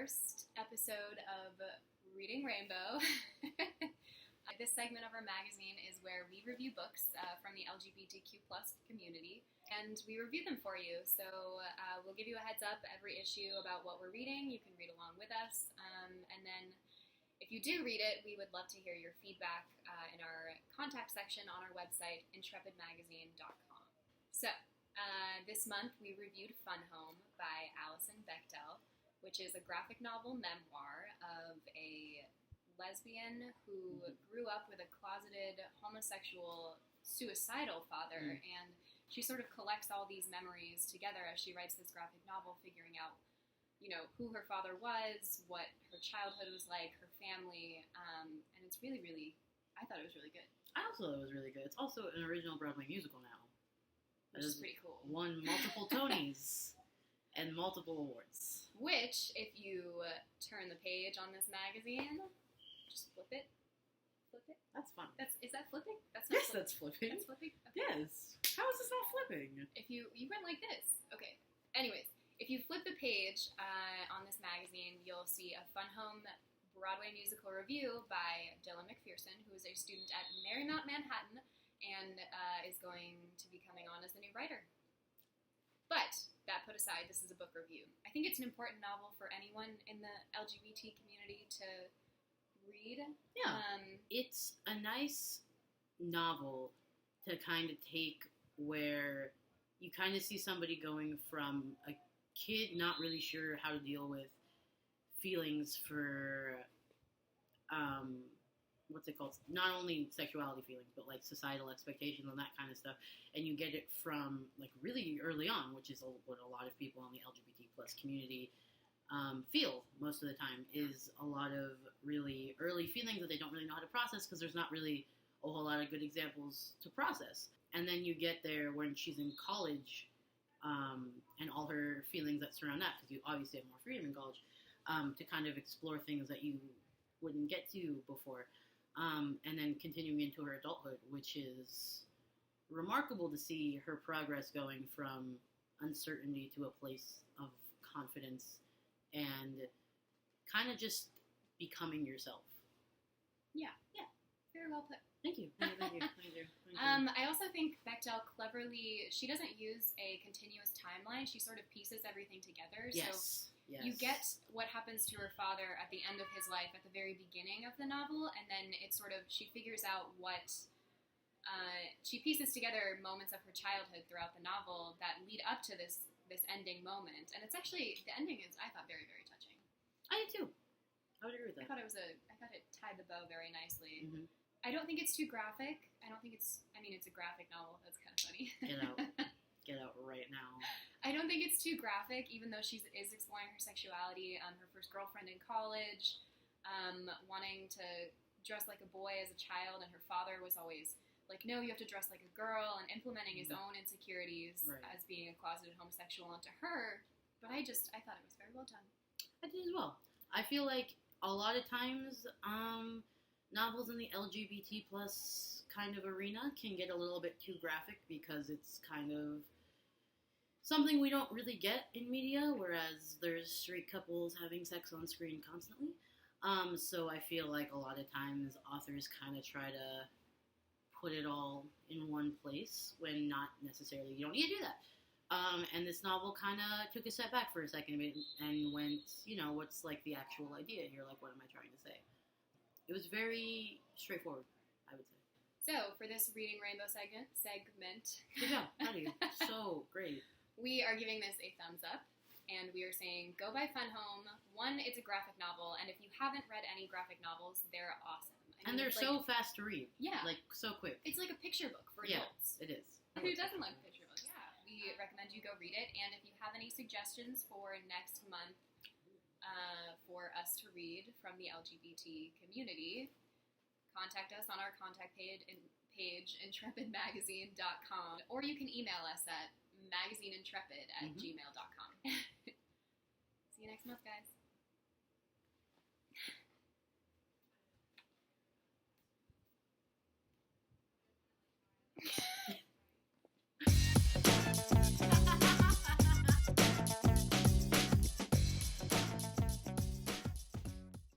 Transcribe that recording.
first episode of Reading Rainbow. This segment of our magazine is where we review books from the LGBTQ+ community, and we review them for you. So we'll give you a heads up every issue about what we're reading. You can read along with us, and then if you do read it, we would love to hear your feedback in our contact section on our website, intrepidmagazine.com. So this month we reviewed Fun Home by Alison Bechdel, which is a graphic novel memoir of a lesbian who grew up with a closeted homosexual suicidal father, and she sort of collects all these memories together as she writes this graphic novel, figuring out, you know, who her father was, what her childhood was like, her family, and it's really, really, I thought it was really good. I also thought it was really good. It's also an original Broadway musical now. Which is pretty cool. Won multiple Tonys and multiple awards. Which, if you turn the page on this magazine, just flip it. That's fun. Is that flipping? That's yes, flipping. that's flipping. That's flipping? Okay. Yes. How is this not flipping? If you went like this. Okay. Anyways, if you flip the page on this magazine, you'll see a Fun Home Broadway musical review by Dylan McPherson, who is a student at Marymount Manhattan and is going to be coming on as the new writer. But that put aside, this is a book review. I think it's an important novel for anyone in the LGBT community to read. Yeah. It's a nice novel to kind of take where you kind of see somebody going from a kid not really sure how to deal with feelings for, what's it called? Not only sexuality feelings, but like societal expectations and that kind of stuff. And you get it from like really early on, which is what a lot of people in the LGBT plus community feel most of the time, is a lot of really early feelings that they don't really know how to process because there's not really a whole lot of good examples to process. And then you get there when she's in college, and all her feelings that surround that, because you obviously have more freedom in college, to kind of explore things that you wouldn't get to before. And then continuing into her adulthood, which is remarkable to see her progress going from uncertainty to a place of confidence and kind of just becoming yourself. Yeah. Very well put. Thank you. Thank you. I also think Bechdel cleverly, she doesn't use a continuous timeline. She sort of pieces everything together. Yes. So you get what happens to her father at the end of his life at the very beginning of the novel, and then it's sort of, she figures out what, she pieces together moments of her childhood throughout the novel that lead up to this ending moment. And it's actually, the ending is, I thought, very, very touching. I do too. I would agree with that. I thought it tied the bow very nicely. Mm-hmm. I don't think it's too graphic. It's a graphic novel. That's kind of funny. Get out right now. I don't think it's too graphic, even though she is exploring her sexuality. Her first girlfriend in college, wanting to dress like a boy as a child, and her father was always like, no, you have to dress like a girl, and implementing his own insecurities as being a closeted homosexual onto her. But I thought it was very well done. I did as well. I feel like a lot of times, novels in the LGBT plus kind of arena can get a little bit too graphic because it's kind of something we don't really get in media, whereas there's straight couples having sex on screen constantly. So I feel like a lot of times authors kind of try to put it all in one place when not necessarily, you don't need to do that. And this novel kind of took a step back for a second and went, what's like the actual idea here? Like, what am I trying to say? It was very straightforward, I would say. So, for this Reading Rainbow segment, good job, buddy. So great. We are giving this a thumbs up, and we are saying go buy Fun Home. One, it's a graphic novel, and if you haven't read any graphic novels, they're awesome. And they're so fast to read. Yeah. Like, so quick. It's like a picture book for adults. It is. Who doesn't like picture books? Yeah. We recommend you go read it, and if you have any suggestions for next month, for us to read from the LGBT community, contact us on our contact page, intrepidmagazine.com, or you can email us at magazineintrepid@gmail.com. See you next month, guys.